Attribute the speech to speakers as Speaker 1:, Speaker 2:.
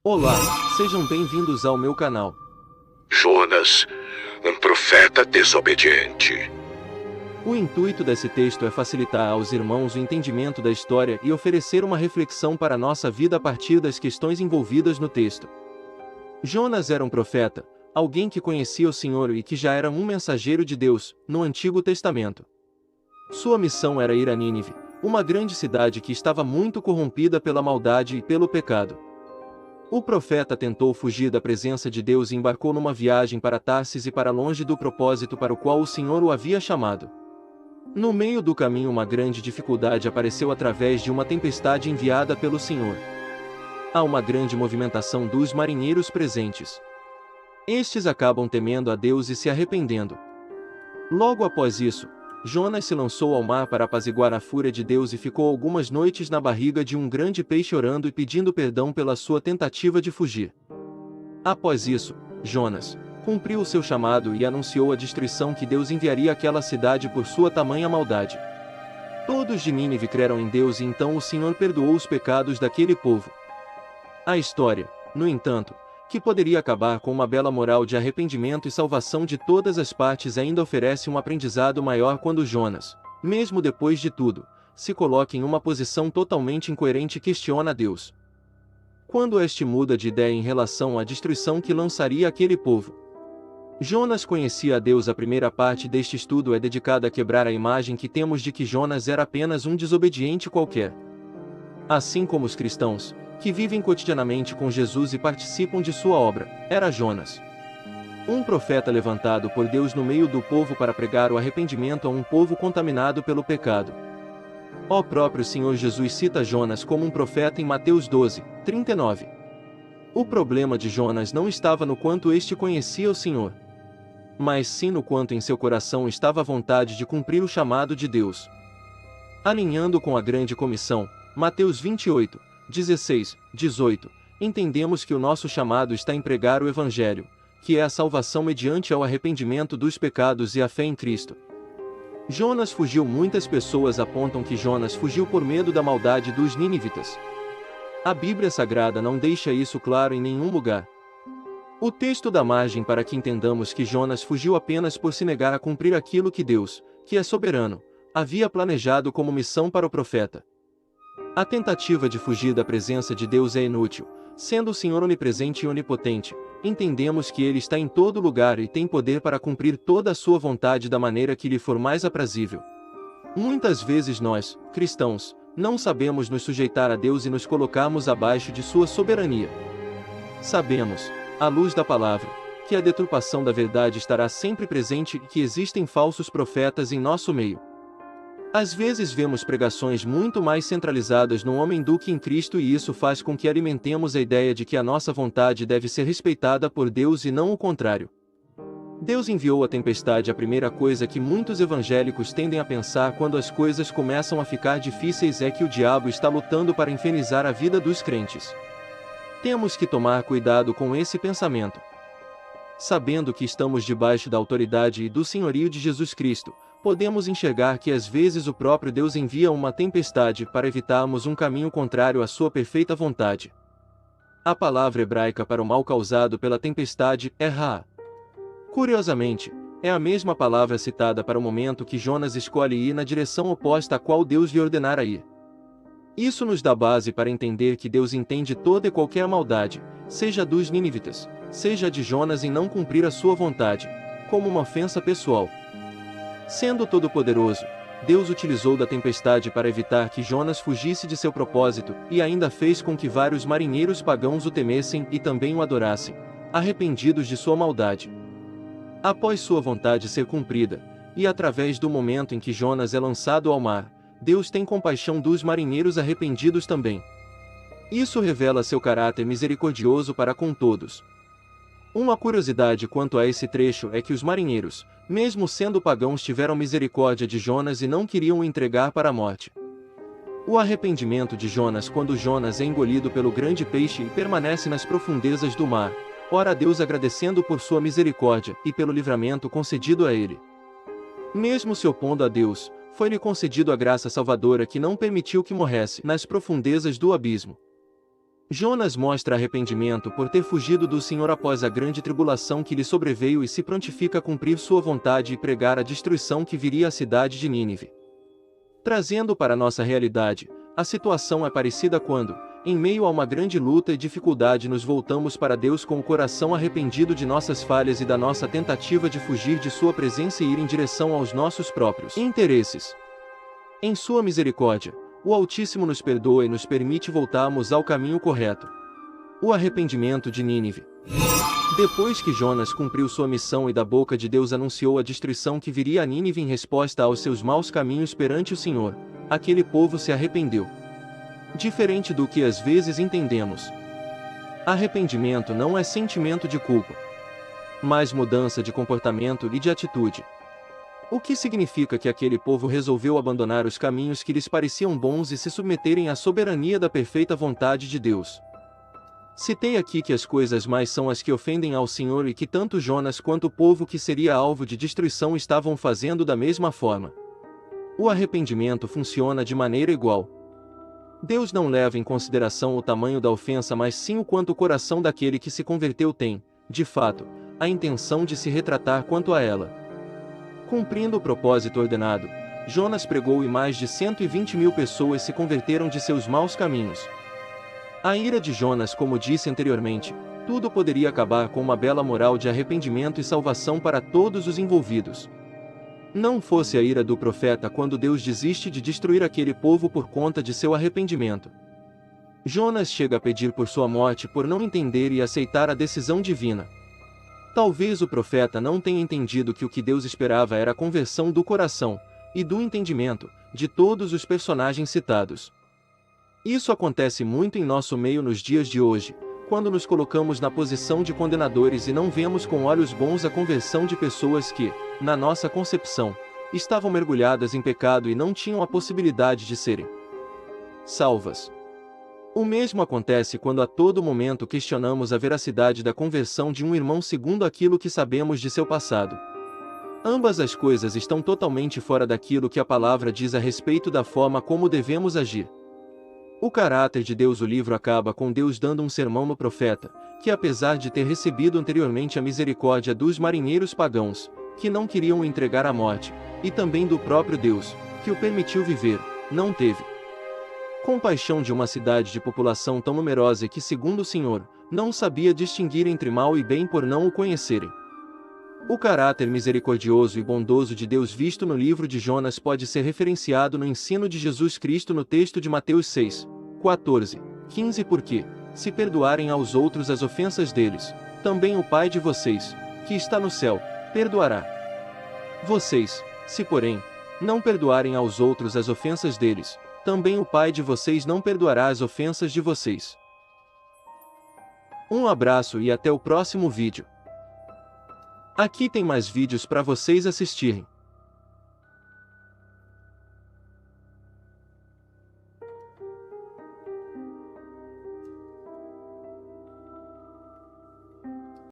Speaker 1: Olá, sejam bem-vindos ao meu canal.
Speaker 2: Jonas, um profeta desobediente.
Speaker 1: O intuito desse texto é facilitar aos irmãos o entendimento da história e oferecer uma reflexão para a nossa vida a partir das questões envolvidas no texto. Jonas era um profeta, alguém que conhecia o Senhor e que já era um mensageiro de Deus, no Antigo Testamento. Sua missão era ir a Nínive, uma grande cidade que estava muito corrompida pela maldade e pelo pecado. O profeta tentou fugir da presença de Deus e embarcou numa viagem para Tarsis e para longe do propósito para o qual o Senhor o havia chamado. No meio do caminho, uma grande dificuldade apareceu através de uma tempestade enviada pelo Senhor. Há uma grande movimentação dos marinheiros presentes. Estes acabam temendo a Deus e se arrependendo. Logo após isso, Jonas se lançou ao mar para apaziguar a fúria de Deus e ficou algumas noites na barriga de um grande peixe orando e pedindo perdão pela sua tentativa de fugir. Após isso, Jonas cumpriu o seu chamado e anunciou a destruição que Deus enviaria àquela cidade por sua tamanha maldade. Todos de Nínive creram em Deus e então o Senhor perdoou os pecados daquele povo. A história, no entanto, que poderia acabar com uma bela moral de arrependimento e salvação de todas as partes, ainda oferece um aprendizado maior quando Jonas, mesmo depois de tudo, se coloca em uma posição totalmente incoerente e questiona Deus. Quando este muda de ideia em relação à destruição que lançaria aquele povo. Jonas conhecia a Deus. A primeira parte deste estudo é dedicada a quebrar a imagem que temos de que Jonas era apenas um desobediente qualquer. Assim como os cristãos, que vivem cotidianamente com Jesus e participam de sua obra, era Jonas. Um profeta levantado por Deus no meio do povo para pregar o arrependimento a um povo contaminado pelo pecado. O próprio Senhor Jesus cita Jonas como um profeta em Mateus 12, 39. O problema de Jonas não estava no quanto este conhecia o Senhor, mas sim no quanto em seu coração estava a vontade de cumprir o chamado de Deus. Alinhando com a grande comissão, Mateus 28, 16, 18, entendemos que o nosso chamado está em pregar o Evangelho, que é a salvação mediante ao arrependimento dos pecados e a fé em Cristo. Jonas fugiu. Muitas pessoas apontam que Jonas fugiu por medo da maldade dos ninivitas. A Bíblia Sagrada não deixa isso claro em nenhum lugar. O texto dá margem para que entendamos que Jonas fugiu apenas por se negar a cumprir aquilo que Deus, que é soberano, havia planejado como missão para o profeta. A tentativa de fugir da presença de Deus é inútil. Sendo o Senhor onipresente e onipotente, entendemos que Ele está em todo lugar e tem poder para cumprir toda a sua vontade da maneira que lhe for mais aprazível. Muitas vezes nós, cristãos, não sabemos nos sujeitar a Deus e nos colocarmos abaixo de sua soberania. Sabemos, à luz da palavra, que a deturpação da verdade estará sempre presente e que existem falsos profetas em nosso meio. Às vezes vemos pregações muito mais centralizadas no homem do que em Cristo, e isso faz com que alimentemos a ideia de que a nossa vontade deve ser respeitada por Deus e não o contrário. Deus enviou a tempestade. A primeira coisa que muitos evangélicos tendem a pensar quando as coisas começam a ficar difíceis é que o diabo está lutando para infernizar a vida dos crentes. Temos que tomar cuidado com esse pensamento. Sabendo que estamos debaixo da autoridade e do senhorio de Jesus Cristo, podemos enxergar que às vezes o próprio Deus envia uma tempestade para evitarmos um caminho contrário à sua perfeita vontade. A palavra hebraica para o mal causado pela tempestade é Ra. Curiosamente, é a mesma palavra citada para o momento que Jonas escolhe ir na direção oposta à qual Deus lhe ordenara ir. Isso nos dá base para entender que Deus entende toda e qualquer maldade, seja dos ninivitas, seja de Jonas em não cumprir a sua vontade, como uma ofensa pessoal. Sendo todo-poderoso, Deus utilizou da tempestade para evitar que Jonas fugisse de seu propósito, e ainda fez com que vários marinheiros pagãos o temessem e também o adorassem, arrependidos de sua maldade. Após sua vontade ser cumprida, e através do momento em que Jonas é lançado ao mar, Deus tem compaixão dos marinheiros arrependidos também. Isso revela seu caráter misericordioso para com todos. Uma curiosidade quanto a esse trecho é que os marinheiros, mesmo sendo pagãos, tiveram misericórdia de Jonas e não queriam o entregar para a morte. O arrependimento de Jonas. Quando Jonas é engolido pelo grande peixe e permanece nas profundezas do mar, ora a Deus agradecendo por sua misericórdia e pelo livramento concedido a ele. Mesmo se opondo a Deus, foi-lhe concedido a graça salvadora que não permitiu que morresse nas profundezas do abismo. Jonas mostra arrependimento por ter fugido do Senhor após a grande tribulação que lhe sobreveio e se prontifica a cumprir sua vontade e pregar a destruição que viria à cidade de Nínive. Trazendo para nossa realidade, a situação é parecida quando, em meio a uma grande luta e dificuldade, nos voltamos para Deus com o coração arrependido de nossas falhas e da nossa tentativa de fugir de sua presença e ir em direção aos nossos próprios interesses. Em sua misericórdia, o Altíssimo nos perdoa e nos permite voltarmos ao caminho correto. O arrependimento de Nínive. Depois que Jonas cumpriu sua missão e da boca de Deus anunciou a destruição que viria a Nínive em resposta aos seus maus caminhos perante o Senhor, aquele povo se arrependeu. Diferente do que às vezes entendemos, arrependimento não é sentimento de culpa, mas mudança de comportamento e de atitude. O que significa que aquele povo resolveu abandonar os caminhos que lhes pareciam bons e se submeterem à soberania da perfeita vontade de Deus. Citei aqui que as coisas mais são as que ofendem ao Senhor e que tanto Jonas quanto o povo que seria alvo de destruição estavam fazendo da mesma forma. O arrependimento funciona de maneira igual. Deus não leva em consideração o tamanho da ofensa, mas sim o quanto o coração daquele que se converteu tem, de fato, a intenção de se retratar quanto a ela. Cumprindo o propósito ordenado, Jonas pregou e mais de 120.000 pessoas se converteram de seus maus caminhos. A ira de Jonas, como disse anteriormente, tudo poderia acabar com uma bela moral de arrependimento e salvação para todos os envolvidos. Não fosse a ira do profeta quando Deus desiste de destruir aquele povo por conta de seu arrependimento. Jonas chega a pedir por sua morte por não entender e aceitar a decisão divina. Talvez o profeta não tenha entendido que o que Deus esperava era a conversão do coração e do entendimento de todos os personagens citados. Isso acontece muito em nosso meio nos dias de hoje, quando nos colocamos na posição de condenadores e não vemos com olhos bons a conversão de pessoas que, na nossa concepção, estavam mergulhadas em pecado e não tinham a possibilidade de serem salvas. O mesmo acontece quando a todo momento questionamos a veracidade da conversão de um irmão segundo aquilo que sabemos de seu passado. Ambas as coisas estão totalmente fora daquilo que a palavra diz a respeito da forma como devemos agir. O caráter de Deus. O livro acaba com Deus dando um sermão no profeta, que apesar de ter recebido anteriormente a misericórdia dos marinheiros pagãos, que não queriam o entregar à morte, e também do próprio Deus, que o permitiu viver, não teve compaixão de uma cidade de população tão numerosa e que, segundo o Senhor, não sabia distinguir entre mal e bem por não o conhecerem. O caráter misericordioso e bondoso de Deus visto no livro de Jonas pode ser referenciado no ensino de Jesus Cristo no texto de Mateus 6, 14, 15. Porque, se perdoarem aos outros as ofensas deles, também o Pai de vocês, que está no céu, perdoará vocês. Se, porém, não perdoarem aos outros as ofensas deles, também o Pai de vocês não perdoará as ofensas de vocês. Um abraço e até o próximo vídeo. Aqui tem mais vídeos para vocês assistirem.